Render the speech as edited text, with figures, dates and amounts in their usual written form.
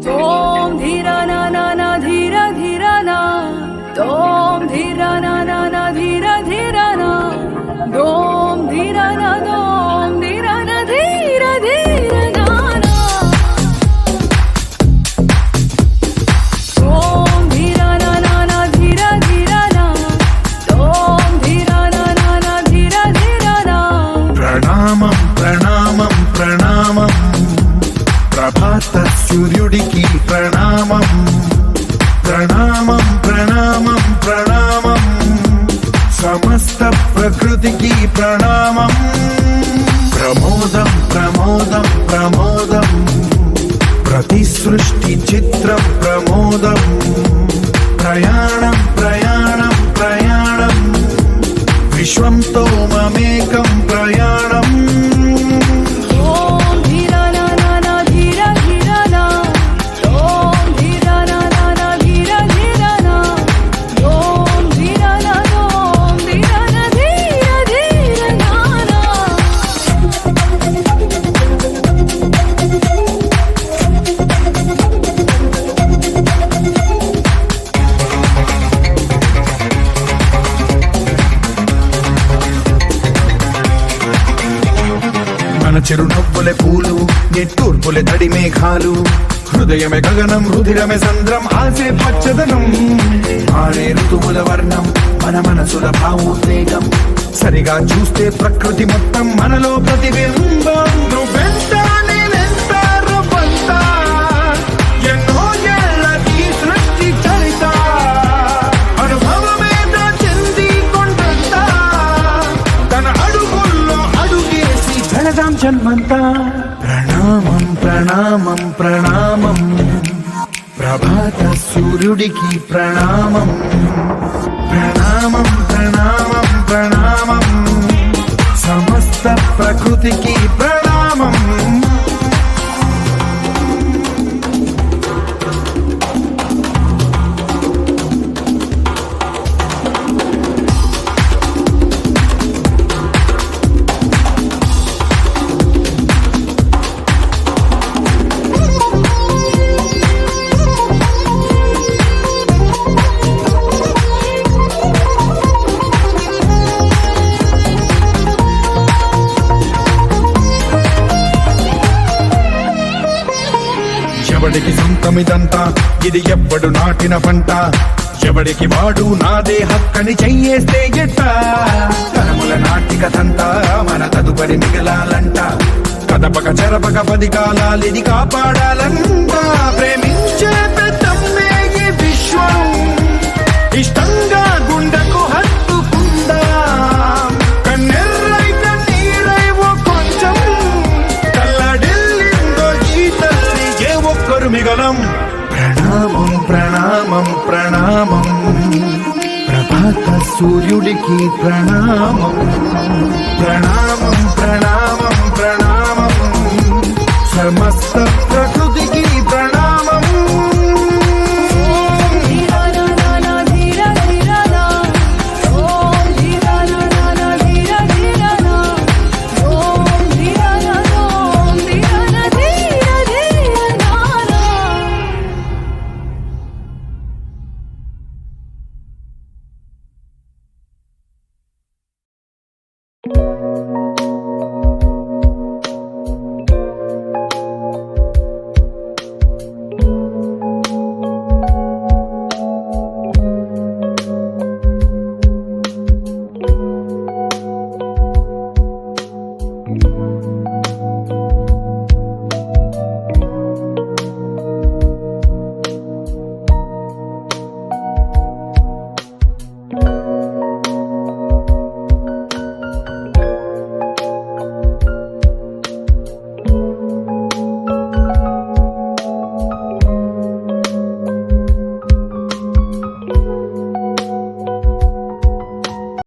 तोम धीरा ना ना ना धीरा धीरा ना तोम धीरा ना ना ना धीरा धीरा ना दोम धीरा ना दोम धीरा ना धीरा धीरा ना ना तोम धीरा ना ना ना धीरा धीरा ना तोम धीरा ना ना ना धीरा धीरा ना ప్రణామం ప్రణామం ప్రణామం ప్రభాత సూర్యుడికి ప్రణామం ప్రణామం ప్రణామం ప్రణామం సమస్త ప్రకృతికి ప్రణామం ప్రమోదం ప్రమోదం ప్రమోదం ప్రతి సృష్టి చిత్రం ప్రమోదం ప్రయాణం ప్రయాణం ప్రయాణం విశ్వంతో మమేకం ప్రయాణం మన చిరునవ్వులే పూలు నిట్టూర్పులే తడి మేఘాలు హృదయమే గగనం రుధిరమే సంద్రం ఆసే పచ్చదనం ఆడే ఋతువుల వర్ణం మన మనసుల భావోద్వేగం సరిగా చూస్తే ప్రకృతి మొత్తం మనలో ప్రతిబింబం నువ్వెంత నేనెంత రవ్వంత ఎన్నో ఏళ్ళకి సృష్టి చరిత అనుభవమేద చెంది కొండంత తన అడుగుల్లో అడుగేసి జనదాం జన్మంతా ప్రణామం ప్రణామం ప్రణామం ప్రభాత సూర్యుడికి ప్రణామం ప్రణామం ప్రణామం ప్రణామం సమస్త ప్రకృతికి ప్రణామం ఎవడికి సొంతమిదంతా ఇది ఎవ్వడు నాటిన పంట ఎవడికి వాడు నాదే హక్కని చెయ్యేస్తే ఎట్ట తరముల నాటికతంతా మన తదుపరి మిగలాలంట కదపక చెరపక 10 కాలాలిది కాపాడాలంట ప్రేమించే పెద్దమ్మే ఈ విశ్వం ఇష్టంగా గుండెకు హత్తుకుందా కన్నెర్రై కన్నీరై ఓ కొంచెం కల్లడిల్లిందో ఈ తల్లి ఏ ఒక్కరు మిగలం ప్రణామం ప్రణామం ప్రణామం ప్రభాత సూర్యుడికి ప్రణామం ప్రణామం ప్రణామం ప్రణామం సమస్త ప్రకృతి